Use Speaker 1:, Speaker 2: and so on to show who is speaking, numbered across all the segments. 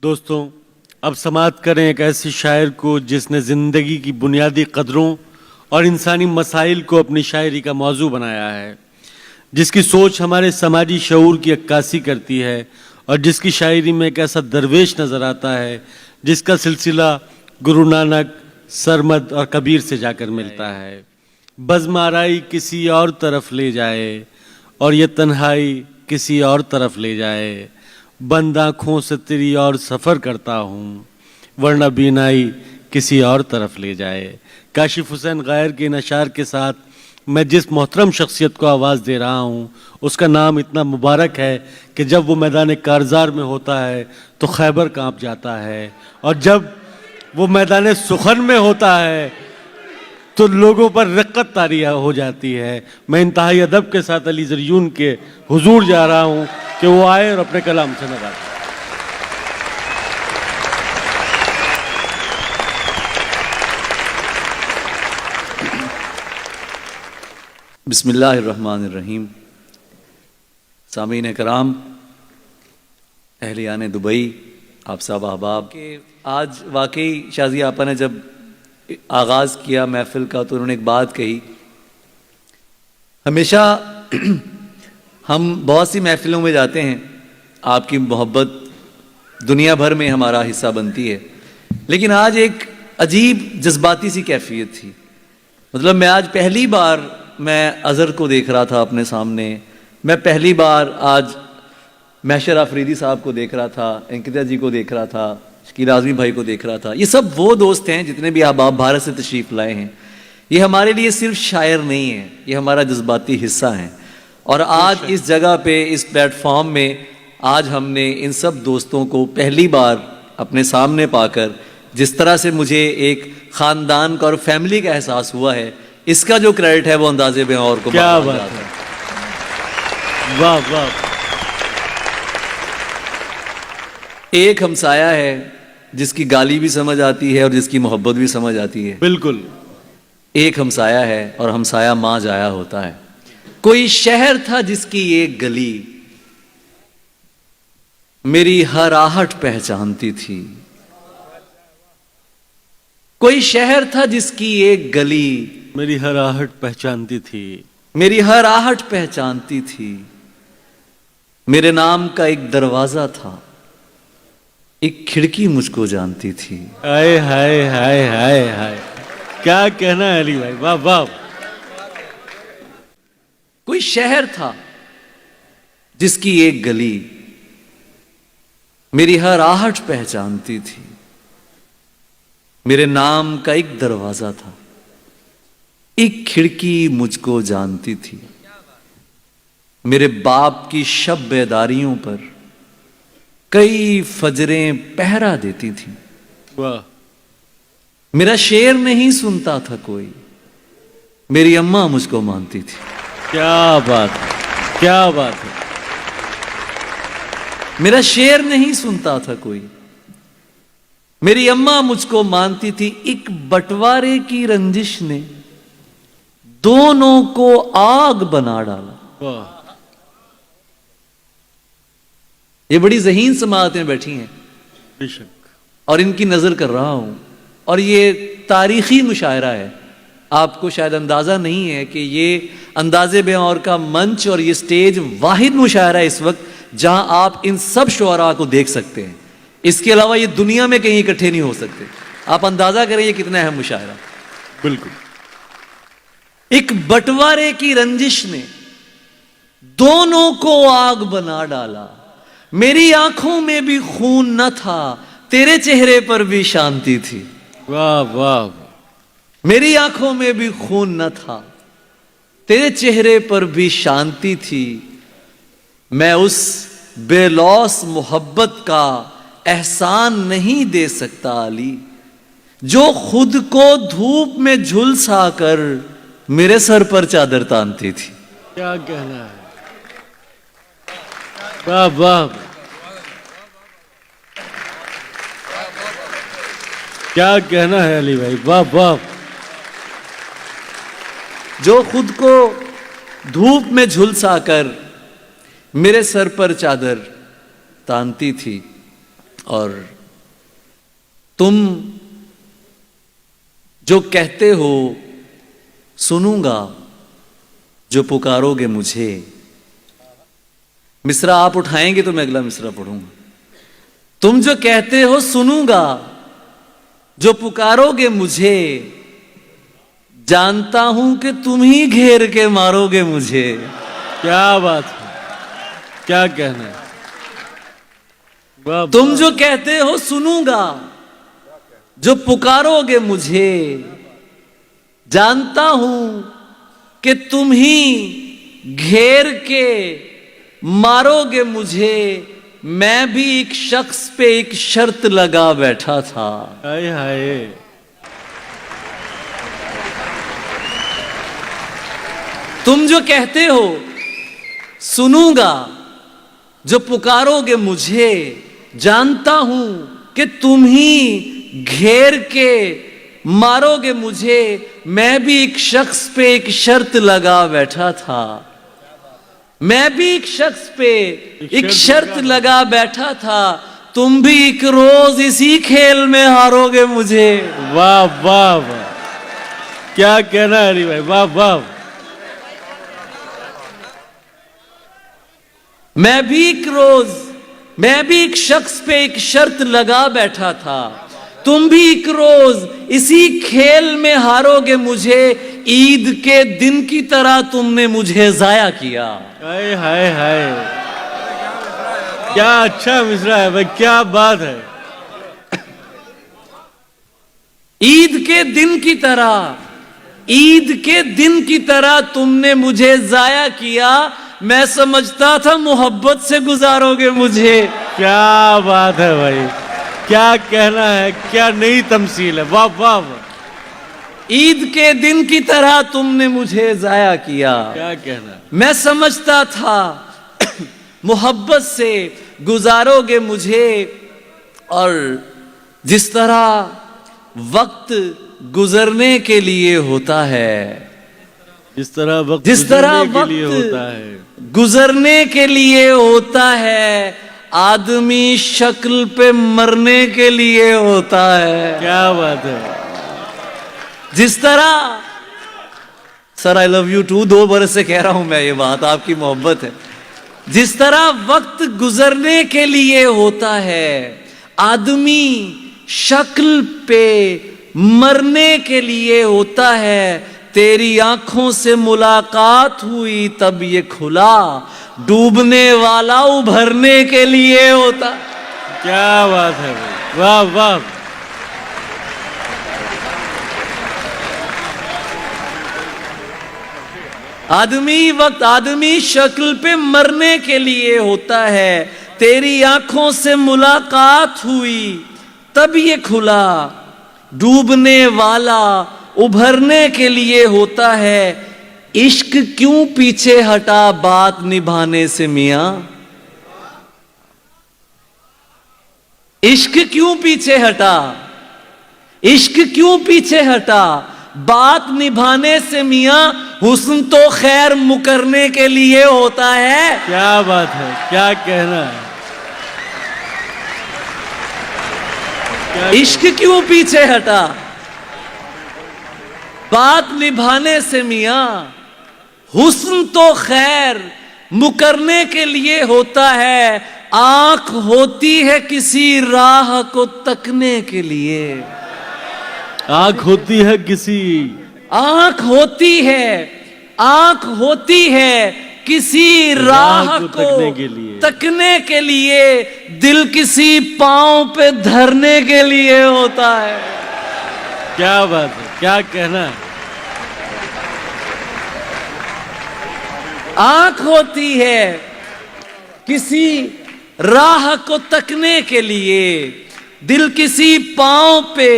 Speaker 1: دوستوں، اب سماعت کریں ایک ایسی شاعر کو جس نے زندگی کی بنیادی قدروں اور انسانی مسائل کو اپنی شاعری کا موضوع بنایا ہے، جس کی سوچ ہمارے سماجی شعور کی عکاسی کرتی ہے اور جس کی شاعری میں ایک ایسا درویش نظر آتا ہے جس کا سلسلہ گرو نانک، سرمد اور کبیر سے جا کر ملتا ہے۔ بزم آرائی کسی اور طرف لے جائے اور یہ تنہائی کسی اور طرف لے جائے، بند آنکھوں سے تیری اور سفر کرتا ہوں ورنہ بینائی کسی اور طرف لے جائے۔ کاشف حسین غائر کے ان اشعار کے ساتھ میں جس محترم شخصیت کو آواز دے رہا ہوں اس کا نام اتنا مبارک ہے کہ جب وہ میدان کارزار میں ہوتا ہے تو خیبر کانپ جاتا ہے، اور جب وہ میدان سخن میں ہوتا ہے تو لوگوں پر رقت طاری ہو جاتی ہے۔ میں انتہائی ادب کے ساتھ علی زریون کے حضور جا رہا ہوں کہ وہ آئے اور اپنے کلام سے نوازیں۔
Speaker 2: بسم اللہ الرحمن الرحیم۔ سامعین کرام، اہلیان دبئی، آپ صاحب احباب، کہ آج واقعی شازیہ آپا نے جب آغاز کیا محفل کا تو انہوں نے ایک بات کہی، ہمیشہ ہم بہت سی محفلوں میں جاتے ہیں، آپ کی محبت دنیا بھر میں ہمارا حصہ بنتی ہے، لیکن آج ایک عجیب جذباتی سی کیفیت تھی۔ مطلب میں آج پہلی بار میں اظہر کو دیکھ رہا تھا اپنے سامنے، میں پہلی بار آج محشر آفریدی صاحب کو دیکھ رہا تھا، انکتا جی کو دیکھ رہا تھا، شکیل اعظمی بھائی کو دیکھ رہا تھا۔ یہ سب وہ دوست ہیں جتنے بھی احباب بھارت سے تشریف لائے ہیں۔ یہ ہمارے لیے صرف شاعر نہیں ہیں، یہ ہمارا جذباتی حصہ ہیں، اور آج اس جگہ پہ اس پلیٹ فارم میں آج ہم نے ان سب دوستوں کو پہلی بار اپنے سامنے پا کر جس طرح سے مجھے ایک خاندان کا اور فیملی کا احساس ہوا ہے، اس کا جو کریڈٹ ہے وہ اندازے بیاں اور کو
Speaker 1: کیا بات ہے، واہ واہ۔
Speaker 2: ایک ہمسایہ ہے جس کی گالی بھی سمجھ آتی ہے اور جس کی محبت بھی سمجھ آتی ہے،
Speaker 1: بالکل
Speaker 2: ایک ہمسایہ ہے اور ہمسایہ ماں جایا ہوتا ہے۔ کوئی شہر تھا جس کی ایک گلی میری ہر آہٹ پہچانتی تھی، کوئی شہر تھا جس کی ایک گلی
Speaker 1: میری ہر آہٹ پہچانتی تھی،
Speaker 2: میری ہر آہٹ پہچانتی تھی، میرے نام کا ایک دروازہ تھا، ایک کھڑکی مجھ کو جانتی تھی۔
Speaker 1: ہائے ہائے ہائے ہائے ہائے، کیا کہنا ہے علی بھائی، واہ واہ۔
Speaker 2: کوئی شہر تھا جس کی ایک گلی میری ہر آہٹ پہچانتی تھی، میرے نام کا ایک دروازہ تھا، ایک کھڑکی مجھ کو جانتی تھی، میرے باپ کی شب بیداریوں پر کئی فجریں پہرا دیتی تھیں،
Speaker 1: واہ،
Speaker 2: میرا شعر نہیں سنتا تھا کوئی، میری اماں مجھ کو مانتی تھی۔
Speaker 1: کیا بات ہے، کیا بات ہے۔
Speaker 2: میرا شعر نہیں سنتا تھا کوئی، میری اماں مجھ کو مانتی تھی۔ ایک بٹوارے کی رنجش نے دونوں کو آگ بنا ڈالا۔
Speaker 1: واہ،
Speaker 2: یہ بڑی ذہین سماعتیں بیٹھی ہیں
Speaker 1: بے شک،
Speaker 2: اور ان کی نظر کر رہا ہوں، اور یہ تاریخی مشاعرہ ہے۔ آپ کو شاید اندازہ نہیں ہے کہ یہ انداز بیاں اور کا منچ اور یہ سٹیج واحد مشاعرہ ہے اس وقت جہاں آپ ان سب شعراء کو دیکھ سکتے ہیں، اس کے علاوہ یہ دنیا میں کہیں اکٹھے نہیں ہو سکتے۔ آپ اندازہ کریں یہ کتنا اہم مشاعرہ۔
Speaker 1: بالکل۔
Speaker 2: ایک بٹوارے کی رنجش نے دونوں کو آگ بنا ڈالا، میری آنکھوں میں بھی خون نہ تھا، تیرے چہرے پر بھی شانتی تھی۔
Speaker 1: واہ واہ،
Speaker 2: میری آنکھوں میں بھی خون نہ تھا، تیرے چہرے پر بھی شانتی تھی، میں اس بے لوث محبت کا احسان نہیں دے سکتا علی، جو خود کو دھوپ میں جھلسا کر میرے سر پر چادر تانتی تھی۔
Speaker 1: کیا کہنا ہے، واہ واہ، کیا کہنا ہے علی بھائی، واہ واہ۔
Speaker 2: جو خود کو دھوپ میں جھلسا کر میرے سر پر چادر تانتی تھی، اور تم جو کہتے ہو سنوں گا، جو پکارو گے مجھے. مصرع آپ اٹھائیں گے تو میں اگلا مصرع پڑھوں گا. تم جو کہتے ہو سنوں گا، جو پکارو گے مجھے، جانتا ہوں کہ تم ہی گھیر کے مارو گے مجھے.
Speaker 1: کیا بات ہے، کیا کہنا ہے. واہ
Speaker 2: تم جو کہتے ہو سنوں گا، جو پکارو گے مجھے، جانتا ہوں کہ تم ہی گھیر کے مارو گے مجھے. میں بھی ایک شخص پہ ایک شرط لگا بیٹھا تھا.
Speaker 1: ہائے ہائے.
Speaker 2: تم جو کہتے ہو سنوں گا، جو پکارو گے مجھے، جانتا ہوں کہ تم ہی گھیر کے مارو گے مجھے. میں بھی ایک شخص پہ ایک شرط لگا بیٹھا تھا. میں بھی ایک شخص پہ ایک شرط لگا بیٹھا تھا. تم بھی ایک روز اسی کھیل میں ہارو گے مجھے.
Speaker 1: واہ واہ واہ، کیا کہنا ہے علی بھائی. واہ واہ.
Speaker 2: میں بھی ایک شخص پہ ایک شرط لگا بیٹھا تھا. تم بھی ایک روز اسی کھیل میں ہارو گے مجھے. عید کے دن کی طرح تم نے مجھے ضائع کیا.
Speaker 1: ہائے ہائے ہائے، کیا اچھا مصرع ہے بھائی، کیا بات ہے.
Speaker 2: عید کے دن کی طرح، عید کے دن کی طرح تم نے مجھے ضائع کیا. میں سمجھتا تھا محبت سے گزارو گے مجھے.
Speaker 1: کیا بات ہے بھائی، کیا کہنا ہے، کیا نئی تمثیل ہے. واہ واہ واہ،
Speaker 2: عید کے دن کی طرح تم نے مجھے ضائع کیا.
Speaker 1: کیا کہنا ہے.
Speaker 2: میں سمجھتا تھا محبت سے گزارو گے مجھے. اور جس طرح وقت گزرنے کے لیے ہوتا ہے،
Speaker 1: جس طرح وقت
Speaker 2: جس طرح
Speaker 1: گزرنے کے لیے ہوتا ہے،
Speaker 2: گزرنے کے لیے ہوتا ہے، آدمی شکل پہ مرنے کے لیے ہوتا ہے.
Speaker 1: کیا بات ہے.
Speaker 2: جس طرح، سر آئی لو یو ٹو، 2 برس سے کہہ رہا ہوں میں یہ بات، آپ کی محبت ہے. جس طرح وقت گزرنے کے لیے ہوتا ہے، آدمی شکل پہ مرنے کے لیے ہوتا ہے. تیری آنکھوں سے ملاقات ہوئی تب یہ کھلا، ڈوبنے والا ابھرنے کے لیے ہوتا.
Speaker 1: کیا بات ہے بھائی، واہ واہ.
Speaker 2: آدمی شکل پہ مرنے کے لیے ہوتا ہے. تیری آنکھوں سے ملاقات ہوئی تب یہ کھلا، ڈوبنے والا ابھرنے کے لیے ہوتا ہے. عشق کیوں پیچھے ہٹا بات نبھانے سے میاں؟ عشق کیوں پیچھے ہٹا، عشق کیوں پیچھے ہٹا بات نبھانے سے میاں؟ حسن تو خیر مکرنے کے لیے ہوتا ہے.
Speaker 1: کیا بات ہے، کیا کہنا ہے.
Speaker 2: عشق کیوں پیچھے ہٹا بات نبھانے سے میاں؟ حسن تو خیر مکرنے کے لیے ہوتا ہے. آنکھ ہوتی ہے کسی راہ کو تکنے کے لیے.
Speaker 1: آنکھ ہوتی ہے کسی،
Speaker 2: آنکھ ہوتی ہے کسی راہ کو تکنے کے لیے. دل کسی پاؤں پہ دھرنے کے لیے ہوتا ہے.
Speaker 1: کیا بات ہے، کیا کہنا ہے.
Speaker 2: آنکھ ہوتی ہے کسی راہ کو تکنے کے لیے، دل کسی پاؤں پہ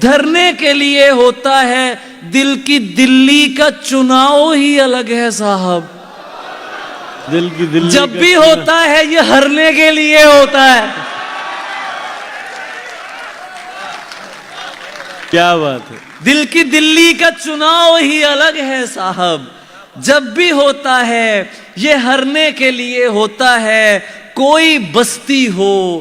Speaker 2: دھرنے کے لیے ہوتا ہے. دل کی دلی کا چناؤ ہی الگ ہے صاحب.
Speaker 1: دل کی دلی
Speaker 2: جب بھی ہوتا ہے یہ ہرنے کے لیے ہوتا ہے.
Speaker 1: کیا بات ہے.
Speaker 2: دل کی دلی کا چناؤ ہی الگ ہے صاحب. جب بھی ہوتا ہے یہ ہرنے کے لیے ہوتا ہے. کوئی بستی ہو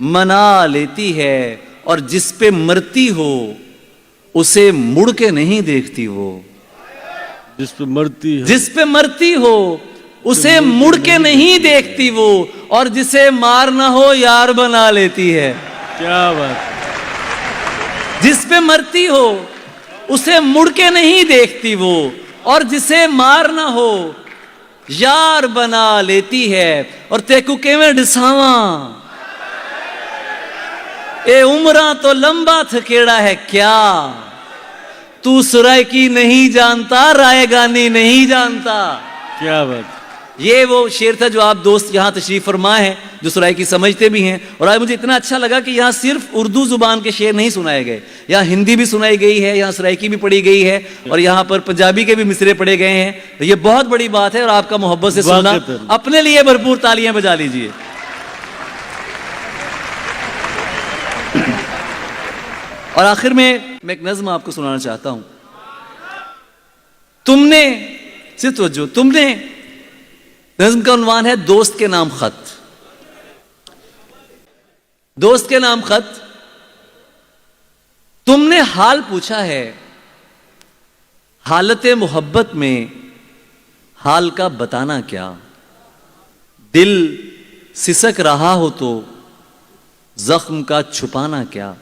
Speaker 2: منا لیتی ہے اور جس پہ مرتی ہو اسے مڑ کے نہیں دیکھتی وہ.
Speaker 1: جس پہ مرتی ہے
Speaker 2: جس پہ مرتی ہو اسے مڑ کے نہیں دیکھتی وہ, اور جسے مارنا ہو یار بنا لیتی ہے.
Speaker 1: کیا بات.
Speaker 2: جس پہ مرتی ہو اسے مڑ کے نہیں دیکھتی وہ, اور جسے مارنا ہو یار بنا لیتی ہے. اور تیکو کیویں ڈساواں اے عمراں تو لمبا تھکیڑا ہے کیا, تو سرائکی نہیں جانتا رائے گانی نہیں جانتا.
Speaker 1: کیا بات.
Speaker 2: یہ وہ شعر تھا جو آپ دوست یہاں تشریف فرما ہیں جو سرائکی سمجھتے بھی ہیں. اور آج مجھے اتنا اچھا لگا کہ یہاں صرف اردو زبان کے شعر نہیں سنائے گئے, یہاں ہندی بھی سنائی گئی ہے, یہاں سرائکی بھی پڑھی گئی ہے, اور یہاں پر پنجابی کے بھی مصرے پڑھے گئے ہیں. تو یہ بہت بڑی بات ہے, اور آپ کا محبت سے سننا, اپنے لیے بھرپور تالیاں بجا لیجئے. اور آخر میں ایک نظم آپ کو سنانا چاہتا ہوں. تم نے صرف توجہ, تم نے, نظم کا عنوان ہے دوست کے نام خط. دوست کے نام خط. تم نے حال پوچھا ہے حالت محبت میں حال کا بتانا کیا, دل سسک رہا ہو تو زخم کا چھپانا کیا.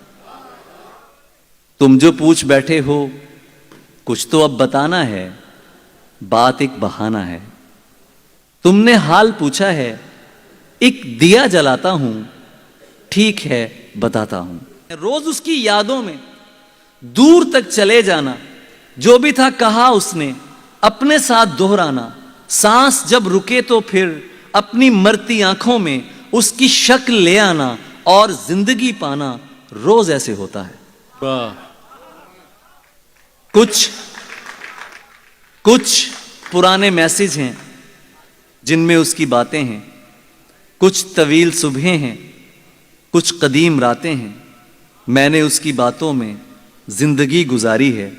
Speaker 2: تم جو پوچھ بیٹھے ہو کچھ تو اب بتانا ہے, بات ایک بہانہ ہے. تم نے حال پوچھا ہے ایک دیا جلاتا ہوں, ٹھیک ہے بتاتا ہوں. روز اس کی یادوں میں دور تک چلے جانا, جو بھی تھا کہا اس نے اپنے ساتھ دہرانا. سانس جب رکے تو پھر اپنی مرتی آنکھوں میں اس کی شکل لے آنا, اور زندگی پانا روز ایسے ہوتا ہے.
Speaker 1: واہ.
Speaker 2: کچھ پرانے میسج ہیں جن میں اس کی باتیں ہیں, کچھ طویل صبحیں ہیں, کچھ قدیم راتیں ہیں. میں نے اس کی باتوں میں زندگی گزاری ہے,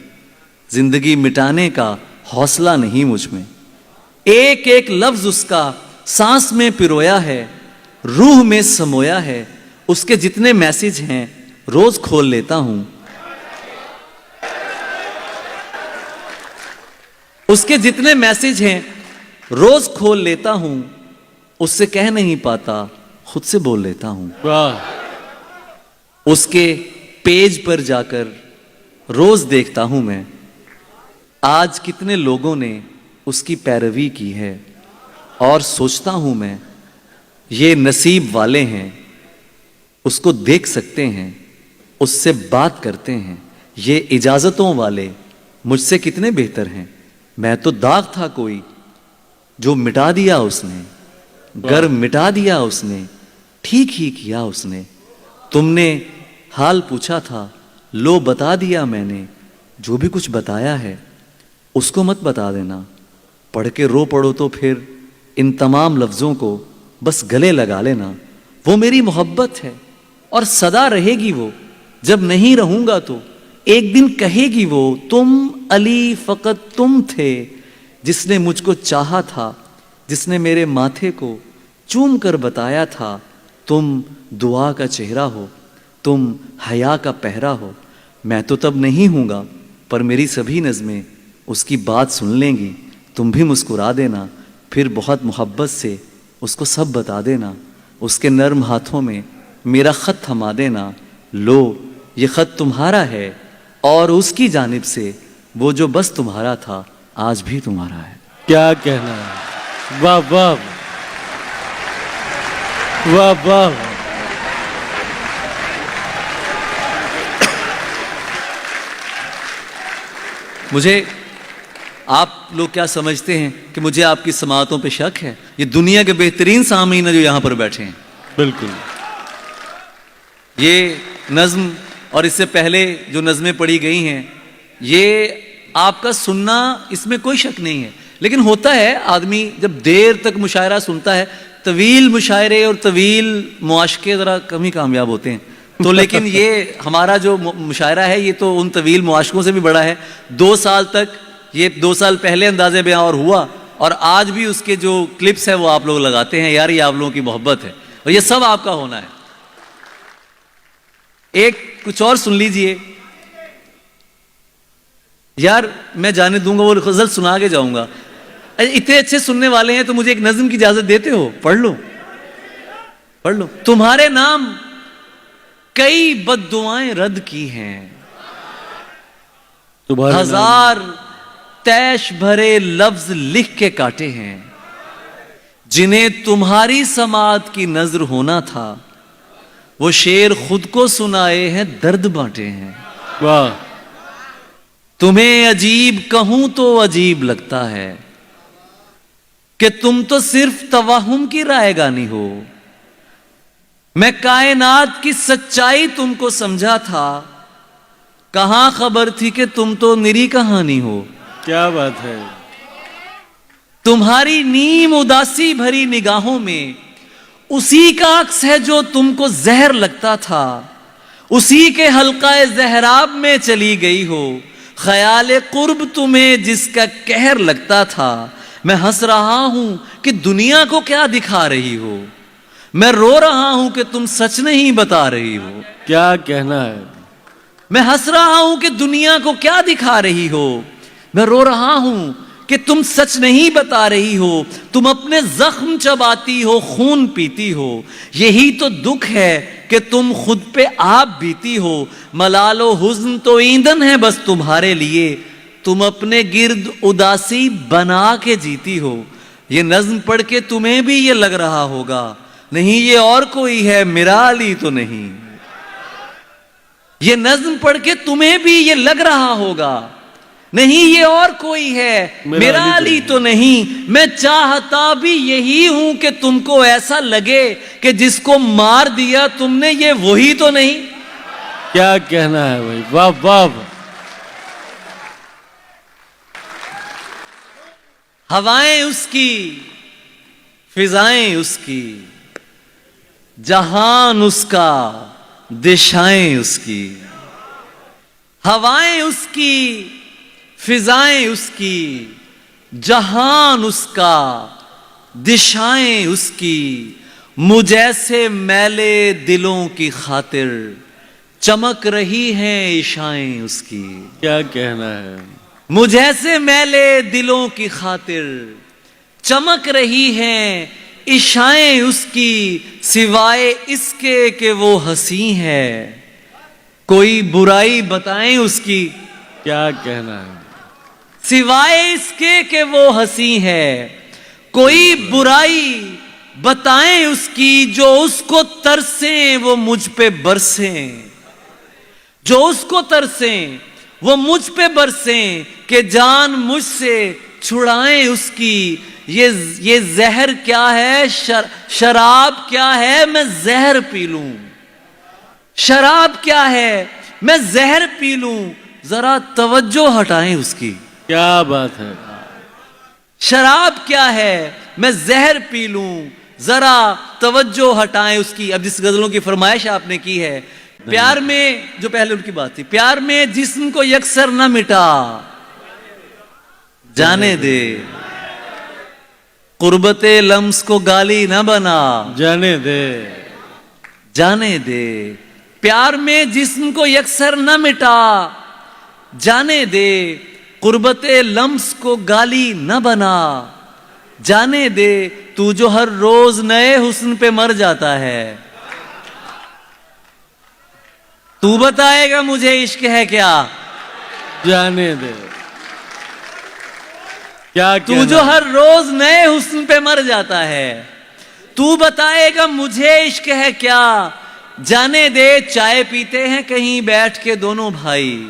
Speaker 2: زندگی مٹانے کا حوصلہ نہیں مجھ میں. ایک ایک لفظ اس کا سانس میں پرویا ہے, روح میں سمویا ہے. اس کے جتنے میسج ہیں روز کھول لیتا ہوں, اس کے جتنے میسج ہیں روز کھول لیتا ہوں. اس سے کہہ نہیں پاتا خود سے بول لیتا ہوں.
Speaker 1: واہ.
Speaker 2: اس کے پیج پر جا کر روز دیکھتا ہوں میں آج کتنے لوگوں نے اس کی پیروی کی ہے, اور سوچتا ہوں میں یہ نصیب والے ہیں, اس کو دیکھ سکتے ہیں, اس سے بات کرتے ہیں. یہ اجازتوں والے مجھ سے کتنے بہتر ہیں. میں تو داغ تھا کوئی جو مٹا دیا اس نے, گر مٹا دیا اس نے, ٹھیک ہی کیا اس نے. تم نے حال پوچھا تھا لو بتا دیا میں نے, جو بھی کچھ بتایا ہے اس کو مت بتا دینا. پڑھ کے رو پڑو تو پھر ان تمام لفظوں کو بس گلے لگا لینا. وہ میری محبت ہے اور سدا رہے گی وہ, جب نہیں رہوں گا تو ایک دن کہے گی وہ, تم علی فقط تم تھے جس نے مجھ کو چاہا تھا, جس نے میرے ماتھے کو چوم کر بتایا تھا تم دعا کا چہرہ ہو, تم حیا کا پہرا ہو. میں تو تب نہیں ہوں گا پر میری سبھی نظمیں اس کی بات سن لیں گی. تم بھی مسکرا دینا, پھر بہت محبت سے اس کو سب بتا دینا. اس کے نرم ہاتھوں میں میرا خط تھما دینا. لو یہ خط تمہارا ہے, اور اس کی جانب سے وہ جو بس تمہارا تھا آج بھی تمہارا ہے.
Speaker 1: کیا کہنا ہے. واہ واہ واہ واہ.
Speaker 2: مجھے آپ لوگ کیا سمجھتے ہیں کہ مجھے آپ کی سماعتوں پہ شک ہے؟ یہ دنیا کے بہترین سامعین ہیں جو یہاں پر بیٹھے ہیں.
Speaker 1: بالکل.
Speaker 2: یہ نظم اور اس سے پہلے جو نظمیں پڑھی گئی ہیں یہ آپ کا سننا, اس میں کوئی شک نہیں ہے. لیکن ہوتا ہے آدمی جب دیر تک مشاعرہ سنتا ہے, طویل مشاعرے اور طویل معاشقے ذرا کم ہی کامیاب ہوتے ہیں. تو لیکن یہ ہمارا جو مشاعرہ ہے یہ تو ان طویل معاشقوں سے بھی بڑا ہے. 2 سال تک, یہ 2 سال پہلے انداز بیاں اور ہوا, اور آج بھی اس کے جو کلپس ہیں وہ آپ لوگ لگاتے ہیں. یار یہ آپ لوگوں کی محبت ہے, اور یہ سب آپ کا ہونا ہے. ایک کچھ اور سن لیجئے. یار میں جانے دوں گا, وہ غزل سنا کے جاؤں گا. اتنے اچھے سننے والے ہیں تو مجھے ایک نظم کی اجازت دیتے ہو؟ پڑھ لو پڑھ لو. تمہارے نام کئی بد دعائیں رد کی ہیں, ہزار تیش بھرے لفظ لکھ کے کاٹے ہیں, جنہیں تمہاری سماعت کی نظر ہونا تھا وہ شعر خود کو سنائے ہیں, درد بانٹے ہیں.
Speaker 1: واہ.
Speaker 2: تمہیں عجیب کہوں تو عجیب لگتا ہے کہ تم تو صرف توہم کی رائے گانی ہو. میں کائنات کی سچائی تم کو سمجھا تھا, کہاں خبر تھی کہ تم تو نری کہانی ہو.
Speaker 1: کیا بات ہے.
Speaker 2: تمہاری نیم اداسی بھری نگاہوں میں اسی کا عکس ہے جو تم کو زہر لگتا تھا, اسی کے حلقہ زہراب میں چلی گئی ہو. خیال قرب تمہیں جس کا قہر لگتا تھا, میں ہنس رہا ہوں کہ دنیا کو کیا دکھا رہی ہو. میں رو رہا ہوں کہ تم سچ نہیں بتا رہی ہو.
Speaker 1: کیا کہنا ہے.
Speaker 2: میں ہنس رہا ہوں کہ دنیا کو کیا دکھا رہی ہو. میں رو رہا ہوں کہ تم سچ نہیں بتا رہی ہو. تم اپنے زخم چباتی ہو, خون پیتی ہو. یہی تو دکھ ہے کہ تم خود پہ آپ بیتی ہو. ملال و حزن تو ایندھن ہے بس تمہارے لیے, تم اپنے گرد اداسی بنا کے جیتی ہو. یہ نظم پڑھ کے تمہیں بھی یہ لگ رہا ہوگا, نہیں یہ اور کوئی ہے, میرا علی تو نہیں. یہ نظم پڑھ کے تمہیں بھی یہ لگ رہا ہوگا, نہیں یہ اور کوئی ہے, میرا علی تو نہیں. میں چاہتا بھی یہی ہوں کہ تم کو ایسا لگے کہ جس کو مار دیا تم نے یہ وہی تو نہیں.
Speaker 1: کیا کہنا ہے بھائی. واہ واہ.
Speaker 2: ہوائیں اس کی, فضائیں اس کی, جہان اس کا, دشائیں اس کی. ہوائیں اس کی, فضائیں اس کی, جہان اس کا, دشائیں اس کی. مجھے میلے دلوں کی خاطر چمک رہی ہیں عشائیں اس کی.
Speaker 1: کیا کہنا ہے.
Speaker 2: مجھے میلے دلوں کی خاطر چمک رہی ہیں عشائیں اس کی. سوائے اس کے کہ وہ حسین ہے, کوئی برائی بتائیں اس کی.
Speaker 1: کیا کہنا ہے.
Speaker 2: سوائے اس کے کہ وہ حسین ہے, کوئی برائی بتائیں اس کی. جو اس کو ترسیں وہ مجھ پہ برسیں, جو اس کو ترسیں وہ مجھ پہ برسیں, کہ جان مجھ سے چھڑائیں اس کی. یہ زہر کیا ہے, شراب کیا ہے, میں زہر پی لوں. شراب کیا ہے, میں زہر پی لوں. ذرا توجہ ہٹائیں اس کی.
Speaker 1: کیا بات ہے.
Speaker 2: شراب کیا ہے, میں زہر پی لوں. ذرا توجہ ہٹائیں اس کی. اب جس غزلوں کی فرمائش آپ نے کی ہے, پیار میں, جو پہلے ان کی بات تھی, پیار میں جسم کو یکسر نہ مٹا, جانے دے. قربت لمس کو گالی نہ بنا,
Speaker 1: جانے دے.
Speaker 2: جانے دے. پیار میں جسم کو یکسر نہ مٹا, جانے دے. قربت لمس کو گالی نہ بنا, جانے دے. تو جو ہر روز نئے حسن پہ مر جاتا ہے, تو بتائے گا مجھے عشق ہے کیا.
Speaker 1: جانے دے. کیا
Speaker 2: تو
Speaker 1: کہنا
Speaker 2: جو ہر روز نئے حسن پہ مر جاتا ہے, تو بتائے گا مجھے عشق ہے کیا. جانے دے. چائے پیتے ہیں کہیں بیٹھ کے دونوں بھائی,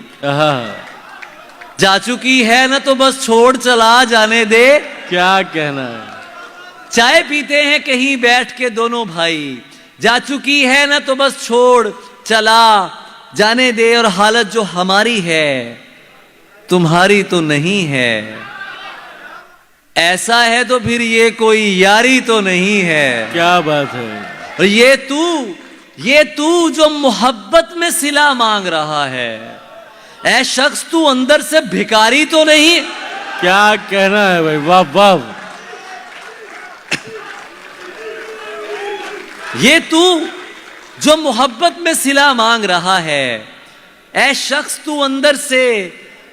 Speaker 2: جا چکی ہے نا تو بس چھوڑ چلا, جانے دے.
Speaker 1: کیا کہنا ہے.
Speaker 2: چائے پیتے ہیں کہیں بیٹھ کے دونوں بھائی, جا چکی ہے نا تو بس چھوڑ چلا, جانے دے. اور حالت جو ہماری ہے تمہاری تو نہیں ہے, ایسا ہے تو پھر یہ کوئی یاری تو نہیں ہے.
Speaker 1: کیا بات ہے.
Speaker 2: اور یہ تو جو محبت میں صلہ مانگ رہا ہے, اے شخص تو اندر سے بھکاری تو نہیں.
Speaker 1: کیا کہنا ہے بھائی. واہ واہ.
Speaker 2: جو محبت میں صلہ مانگ رہا ہے، اے شخص تو اندر سے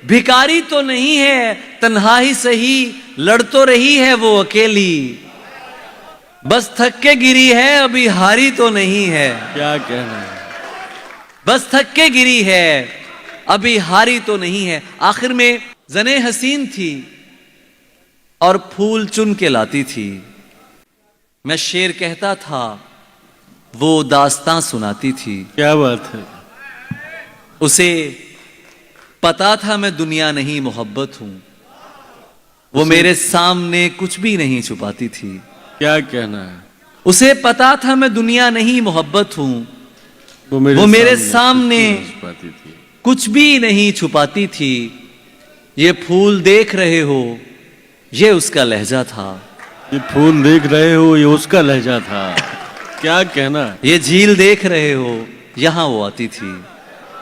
Speaker 2: بھکاری تو نہیں ہے، تنہا ہی سہی لڑ تو رہی ہے وہ اکیلی، بس تھک کے گری ہے ابھی ہاری تو نہیں ہے،
Speaker 1: کیا کہنا ہے.
Speaker 2: بس تھک کے گری ہے ابھی ہاری تو نہیں ہے. آخر میں زنے حسین تھی اور پھول چن کے لاتی تھی، میں شعر کہتا تھا وہ داستاں سناتی تھی.
Speaker 1: کیا بات ہے.
Speaker 2: اسے پتا تھا میں دنیا نہیں محبت ہوں، وہ میرے سامنے کچھ بھی نہیں چھپاتی تھی.
Speaker 1: کیا کہنا ہے.
Speaker 2: اسے پتا تھا میں دنیا نہیں محبت ہوں، وہ میرے سامنے
Speaker 1: چھپاتی تھی.
Speaker 2: کچھ بھی نہیں چھپاتی تھی. یہ پھول دیکھ رہے ہو، یہ اس کا لہجہ تھا.
Speaker 1: یہ پھول دیکھ رہے ہو، یہ اس کا لہجہ تھا. کیا کہنا ہے.
Speaker 2: یہ جھیل دیکھ رہے ہو، یہاں وہ آتی تھی.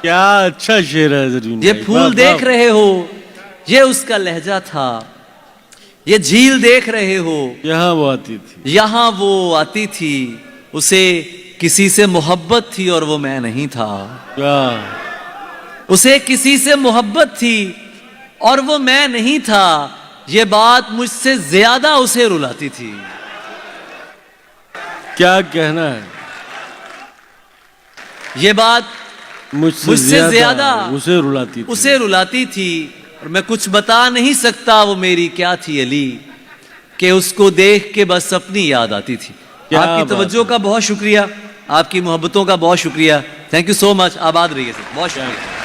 Speaker 1: کیا اچھا شعر ہے زرین
Speaker 2: یہ
Speaker 1: بھائی.
Speaker 2: پھول دیکھ رہے ہو، یہ اس کا لہجہ تھا. یہ جھیل دیکھ رہے ہو،
Speaker 1: یہاں وہ آتی تھی.
Speaker 2: یہاں وہ آتی تھی. اسے کسی سے محبت تھی اور وہ میں نہیں تھا.
Speaker 1: کیا.
Speaker 2: اسے کسی سے محبت تھی اور وہ میں نہیں تھا. یہ بات مجھ سے زیادہ اسے رلاتی تھی.
Speaker 1: کیا کہنا ہے.
Speaker 2: یہ بات
Speaker 1: مجھ سے زیادہ اسے رلاتی تھی.
Speaker 2: اسے رلاتی تھی. اور میں کچھ بتا نہیں سکتا وہ میری کیا تھی علی، کہ اس کو دیکھ کے بس اپنی یاد آتی تھی. آپ کی توجہ کا بہت شکریہ، آپ کی محبتوں کا بہت شکریہ. تھینک یو سو مچ. آباد رہیے سر. بہت شکریہ.